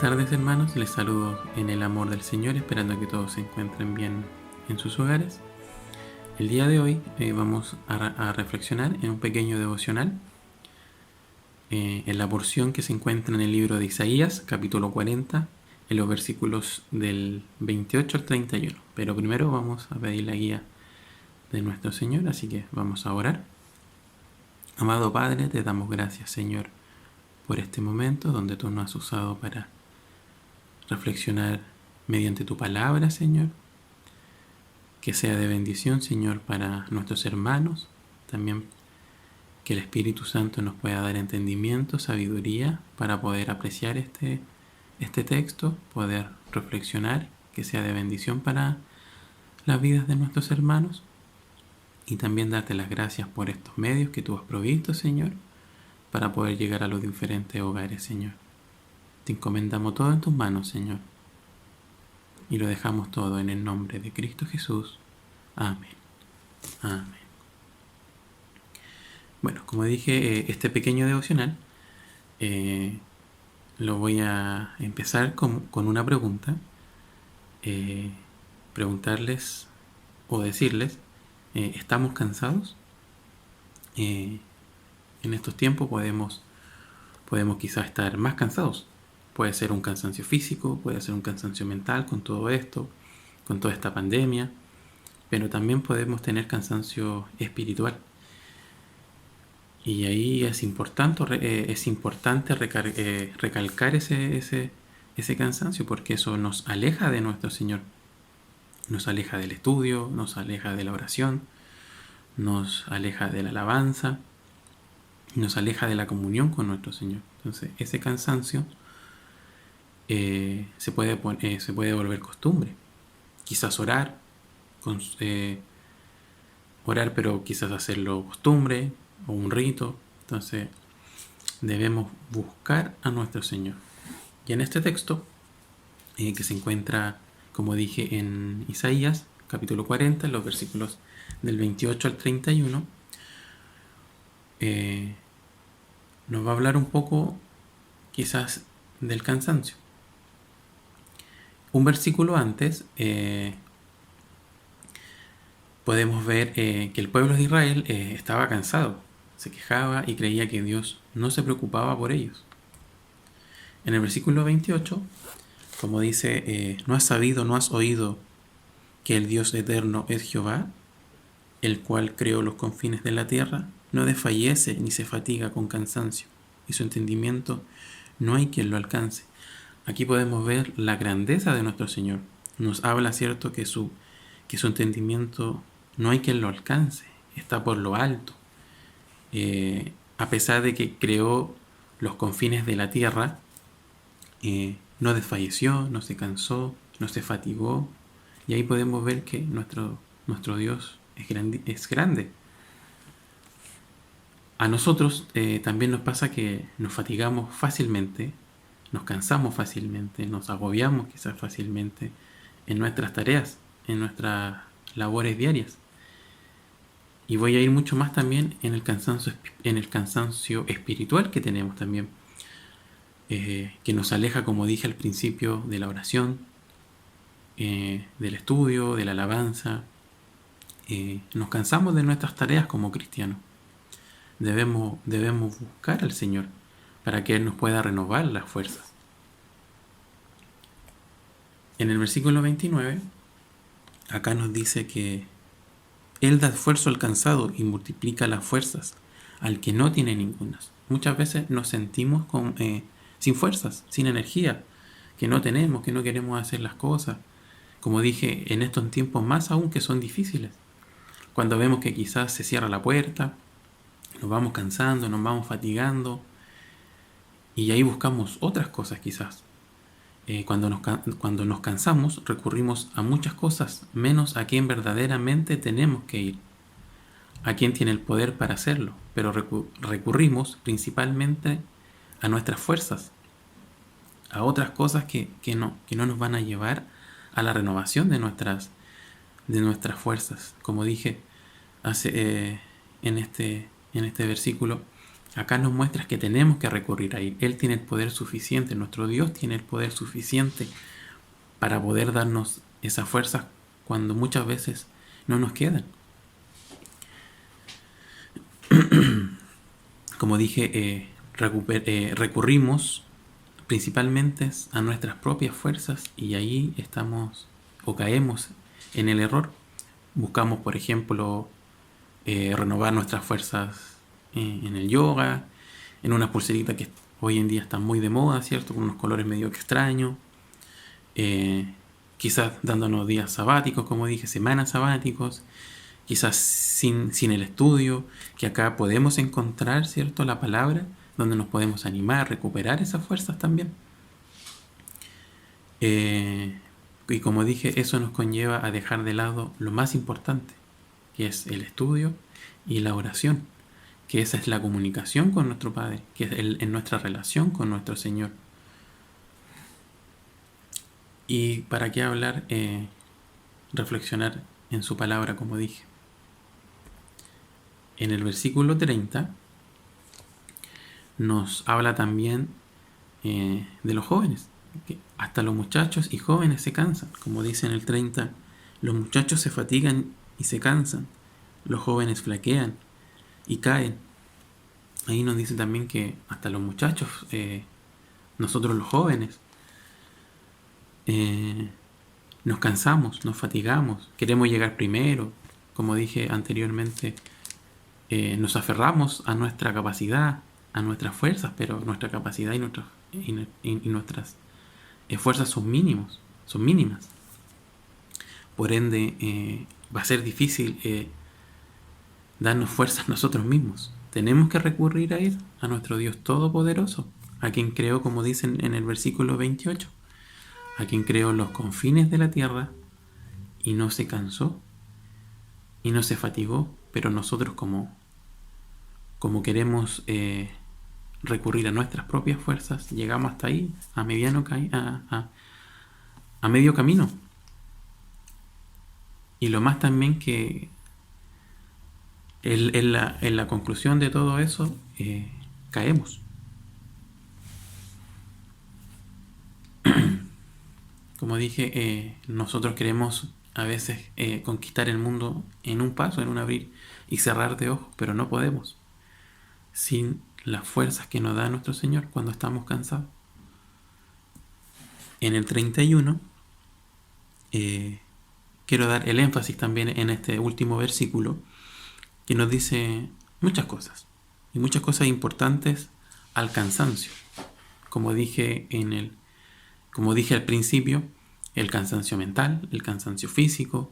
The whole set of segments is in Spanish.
tardes, hermanos, les saludo en el amor del Señor, esperando que todos se encuentren bien en sus hogares. El día de hoy vamos a reflexionar en un pequeño devocional en la porción que se encuentra en el libro de Isaías, capítulo 40, en los versículos del 28 al 31. Pero primero vamos a pedir la guía de nuestro Señor, así que vamos a orar. Amado Padre, te damos gracias, Señor, por este momento donde tú nos has usado para reflexionar mediante tu palabra, Señor. Que sea de bendición, Señor, para nuestros hermanos. También que el Espíritu Santo nos pueda dar entendimiento, sabiduría para poder apreciar este texto, poder reflexionar, que sea de bendición para las vidas de nuestros hermanos. Y también darte las gracias por estos medios que tú has provisto, Señor, para poder llegar a los diferentes hogares, Señor. Te encomendamos todo en tus manos, Señor. Y lo dejamos todo en el nombre de Cristo Jesús. Amén. Amén. Bueno, como dije, este pequeño devocional lo voy a empezar con una pregunta. Preguntarles o decirles, ¿estamos cansados? En estos tiempos podemos quizás estar más cansados. Puede ser un cansancio físico, puede ser un cansancio mental con todo esto, con toda esta pandemia, pero también podemos tener cansancio espiritual. Y ahí es importante recalcar ese cansancio, porque eso nos aleja de nuestro Señor. Nos aleja del estudio, nos aleja de la oración, nos aleja de la alabanza, nos aleja de la comunión con nuestro Señor. Entonces ese cansancio se puede volver costumbre. Quizás orar, pero quizás hacerlo costumbre o un rito. Entonces debemos buscar a nuestro Señor. Y en este texto, que se encuentra, como dije, en Isaías, capítulo 40, en los versículos del 28 al 31, nos va a hablar un poco quizás del cansancio. Un versículo antes podemos ver que el pueblo de Israel estaba cansado, se quejaba y creía que Dios no se preocupaba por ellos. En el versículo 28, como dice, ¿no has sabido, no has oído que el Dios eterno es Jehová, el cual creó los confines de la tierra? No desfallece ni se fatiga con cansancio, y su entendimiento no hay quien lo alcance. Aquí podemos ver la grandeza de nuestro Señor. Nos habla, cierto, que su entendimiento no hay quien lo alcance, está por lo alto. A pesar de que creó los confines de la tierra, no desfalleció, no se cansó, no se fatigó. Y ahí podemos ver que nuestro Dios es grande. A nosotros también nos pasa que nos fatigamos fácilmente, nos cansamos fácilmente, nos agobiamos quizás fácilmente en nuestras tareas, en nuestras labores diarias. Y voy a ir mucho más también en el cansancio espiritual que tenemos también, que nos aleja, como dije al principio, de la oración, del estudio, de la alabanza. Nos cansamos de nuestras tareas como cristianos. Debemos buscar al Señor para que Él nos pueda renovar las fuerzas. En el versículo 29, acá nos dice que Él da esfuerzo al cansado y multiplica las fuerzas al que no tiene ningunas. Muchas veces nos sentimos sin fuerzas, sin energía, que no tenemos, que no queremos hacer las cosas. Como dije, en estos tiempos más aún que son difíciles. Cuando vemos que quizás se cierra la puerta, nos vamos cansando, nos vamos fatigando, y ahí buscamos otras cosas quizás. Cuando nos cansamos, recurrimos a muchas cosas, menos a quien verdaderamente tenemos que ir, a quien tiene el poder para hacerlo, pero recurrimos principalmente a nuestras fuerzas, a otras cosas que no nos van a llevar a la renovación de nuestras fuerzas. Como dije en este versículo, acá nos muestra que tenemos que recurrir a Él. Él tiene el poder suficiente, nuestro Dios tiene el poder suficiente para poder darnos esa fuerza cuando muchas veces no nos quedan. Como dije, recurrimos principalmente a nuestras propias fuerzas y ahí estamos o caemos en el error. Buscamos, por ejemplo, renovar nuestras fuerzas en el yoga, en una pulserita que hoy en día está muy de moda, ¿cierto? Con unos colores medio extraños. Quizás dándonos días sabáticos, como dije, semanas sabáticos, quizás sin el estudio, que acá podemos encontrar, ¿cierto?, la palabra, donde nos podemos animar, recuperar esas fuerzas también. Y como dije, eso nos conlleva a dejar de lado lo más importante, que es el estudio y la oración, que esa es la comunicación con nuestro Padre, que es en nuestra relación con nuestro Señor. Y para qué hablar, reflexionar en su palabra, como dije. En el versículo 30 nos habla también de los jóvenes, que hasta los muchachos y jóvenes se cansan. Como dice en el 30, los muchachos se fatigan y se cansan, los jóvenes flaquean y caen. Ahí nos dice también que hasta los muchachos, nosotros los jóvenes, nos cansamos, nos fatigamos, queremos llegar primero. Como dije anteriormente, nos aferramos a nuestra capacidad, a nuestras fuerzas, pero nuestra capacidad y nuestras fuerzas son mínimas. Por ende, va a ser difícil darnos fuerzas nosotros mismos. Tenemos que recurrir a Él, a nuestro Dios Todopoderoso, a quien creó, como dicen en el versículo 28, a quien creó los confines de la tierra y no se cansó y no se fatigó, pero nosotros como queremos recurrir a nuestras propias fuerzas, llegamos hasta ahí, a medio camino. Y lo más también que en la conclusión de todo eso, caemos. Como dije, nosotros queremos a veces conquistar el mundo en un paso, en un abrir y cerrar de ojos, pero no podemos sin las fuerzas que nos da nuestro Señor cuando estamos cansados. En el 31 quiero dar el énfasis también en este último versículo que nos dice muchas cosas y muchas cosas importantes al cansancio. Como dije al principio, el cansancio mental, el cansancio físico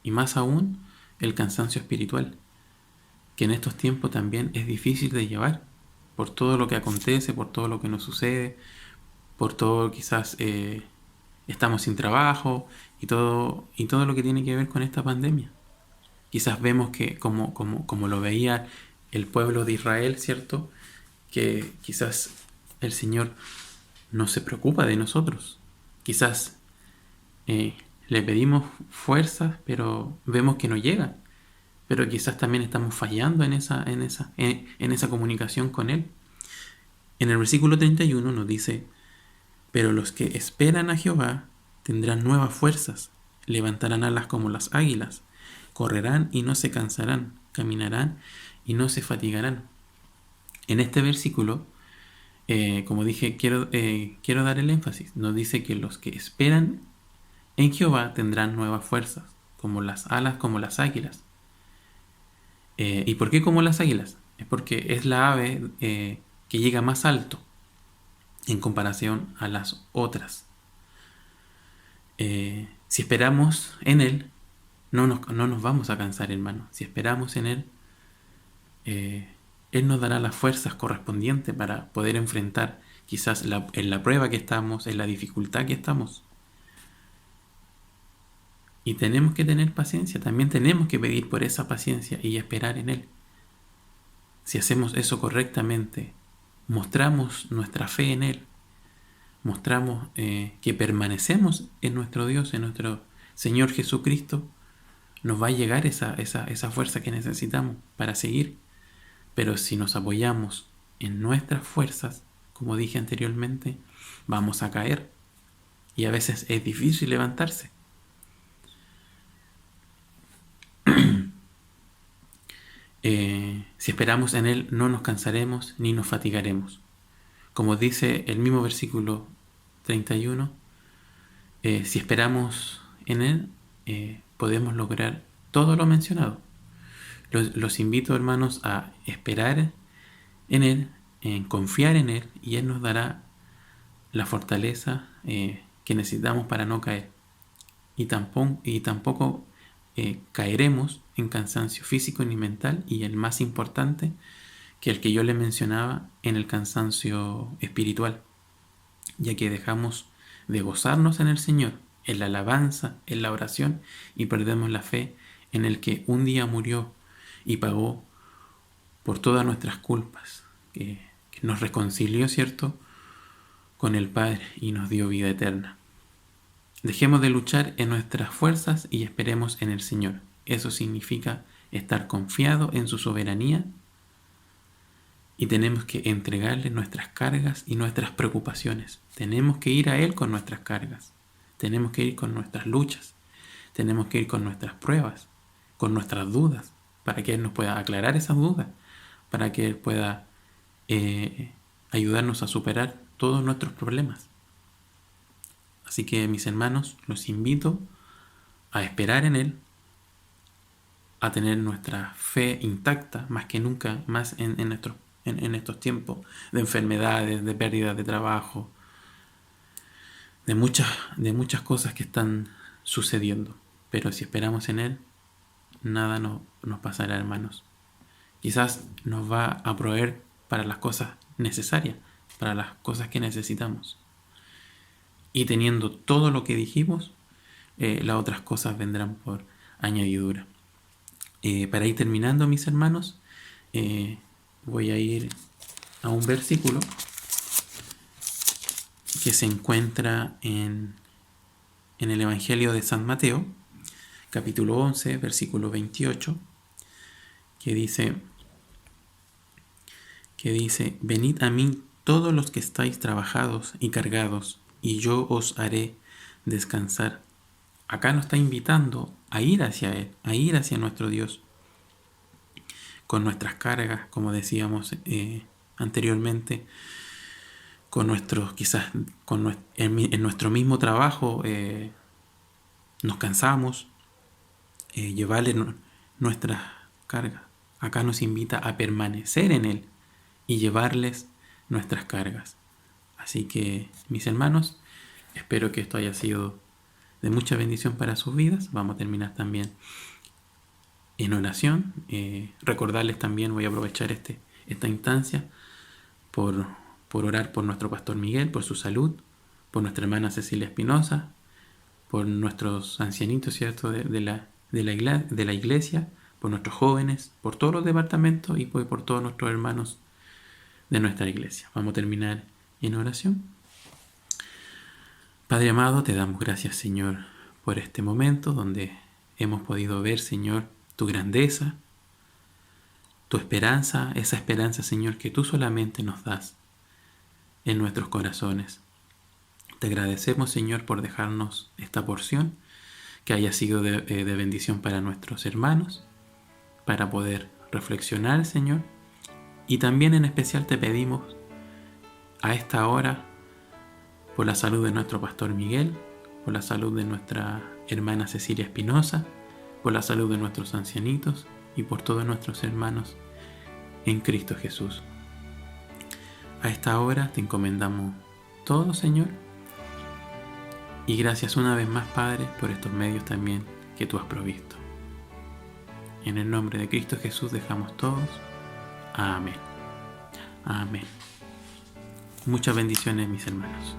y más aún el cansancio espiritual, que en estos tiempos también es difícil de llevar por todo lo que acontece, por todo lo que nos sucede, por todo quizás estamos sin trabajo y todo lo que tiene que ver con esta pandemia. Quizás vemos que como lo veía el pueblo de Israel, ¿cierto?, que quizás el Señor no se preocupa de nosotros. Quizás le pedimos fuerzas, pero vemos que no llega. Pero quizás también estamos fallando en esa comunicación con Él. En el versículo 31 nos dice: pero los que esperan a Jehová tendrán nuevas fuerzas, levantarán alas como las águilas, correrán y no se cansarán, caminarán y no se fatigarán. En este versículo, como dije, quiero dar el énfasis. Nos dice que los que esperan en Jehová tendrán nuevas fuerzas, como las alas, como las águilas. ¿Y por qué como las águilas? Es porque es la ave que llega más alto en comparación a las otras. Si esperamos en Él, no nos vamos a cansar, hermano. Si esperamos en Él, Él nos dará las fuerzas correspondientes para poder enfrentar quizás en la prueba que estamos, en la dificultad que estamos. Y tenemos que tener paciencia, también tenemos que pedir por esa paciencia y esperar en Él. Si hacemos eso correctamente, mostramos nuestra fe en Él, mostramos que permanecemos en nuestro Dios, en nuestro Señor Jesucristo, nos va a llegar esa fuerza que necesitamos para seguir. Pero si nos apoyamos en nuestras fuerzas, como dije anteriormente, vamos a caer. Y a veces es difícil levantarse. Si esperamos en Él, no nos cansaremos ni nos fatigaremos. Como dice el mismo versículo 31, si esperamos en Él, podemos lograr todo lo mencionado. Los invito, hermanos, a esperar en Él, en confiar en Él, y Él nos dará la fortaleza que necesitamos para no caer. Y tampoco caeremos en cansancio físico ni mental, y el más importante, que el que yo le mencionaba, en el cansancio espiritual, ya que dejamos de gozarnos en el Señor, en la alabanza, en la oración, y perdemos la fe en el que un día murió y pagó por todas nuestras culpas, que nos reconcilió, ¿cierto?, con el Padre y nos dio vida eterna. Dejemos de luchar en nuestras fuerzas y esperemos en el Señor. Eso significa estar confiado en su soberanía, y tenemos que entregarle nuestras cargas y nuestras preocupaciones. Tenemos que ir a Él con nuestras cargas. Tenemos que ir con nuestras luchas. Tenemos que ir con nuestras pruebas, con nuestras dudas, para que Él nos pueda aclarar esas dudas, para que Él pueda ayudarnos a superar todos nuestros problemas. Así que, mis hermanos, los invito a esperar en Él, a tener nuestra fe intacta, más que nunca, más en estos tiempos de enfermedades, de pérdida de trabajo, de muchas cosas que están sucediendo. Pero si esperamos en Él, nada nos pasará, hermanos. Quizás nos va a proveer para las cosas necesarias, para las cosas que necesitamos. Y teniendo todo lo que dijimos, las otras cosas vendrán por añadidura. Para ir terminando, mis hermanos, voy a ir a un versículo que se encuentra en el Evangelio de San Mateo, capítulo 11, versículo 28, que dice, venid a mí todos los que estáis trabajados y cargados, y yo os haré descansar. Acá nos está invitando a ir hacia Él, a ir hacia nuestro Dios, con nuestras cargas, como decíamos anteriormente, con nuestros, quizás en nuestro mismo trabajo nos cansamos, llevarle nuestras cargas. Acá nos invita a permanecer en Él y llevarles nuestras cargas. Así que, mis hermanos, espero que esto haya sido de mucha bendición para sus vidas. Vamos a terminar también en oración. Recordarles también, voy a aprovechar esta instancia por orar por nuestro pastor Miguel, por su salud, por nuestra hermana Cecilia Espinosa, por nuestros ancianitos, ¿cierto?, de la iglesia, por nuestros jóvenes, por todos los departamentos y por todos nuestros hermanos de nuestra iglesia. Vamos a terminar en oración. Padre amado, te damos gracias, Señor, por este momento donde hemos podido ver, Señor, tu grandeza, tu esperanza, esa esperanza, Señor, que tú solamente nos das en nuestros corazones. Te agradecemos, Señor, por dejarnos esta porción, que haya sido de bendición para nuestros hermanos, para poder reflexionar, Señor. Y también en especial te pedimos a esta hora por la salud de nuestro pastor Miguel, por la salud de nuestra hermana Cecilia Espinosa, por la salud de nuestros ancianitos y por todos nuestros hermanos en Cristo Jesús. A esta hora te encomendamos todo, Señor, y gracias una vez más, Padre, por estos medios también que tú has provisto. En el nombre de Cristo Jesús dejamos todos. Amén. Amén. Muchas bendiciones, mis hermanos.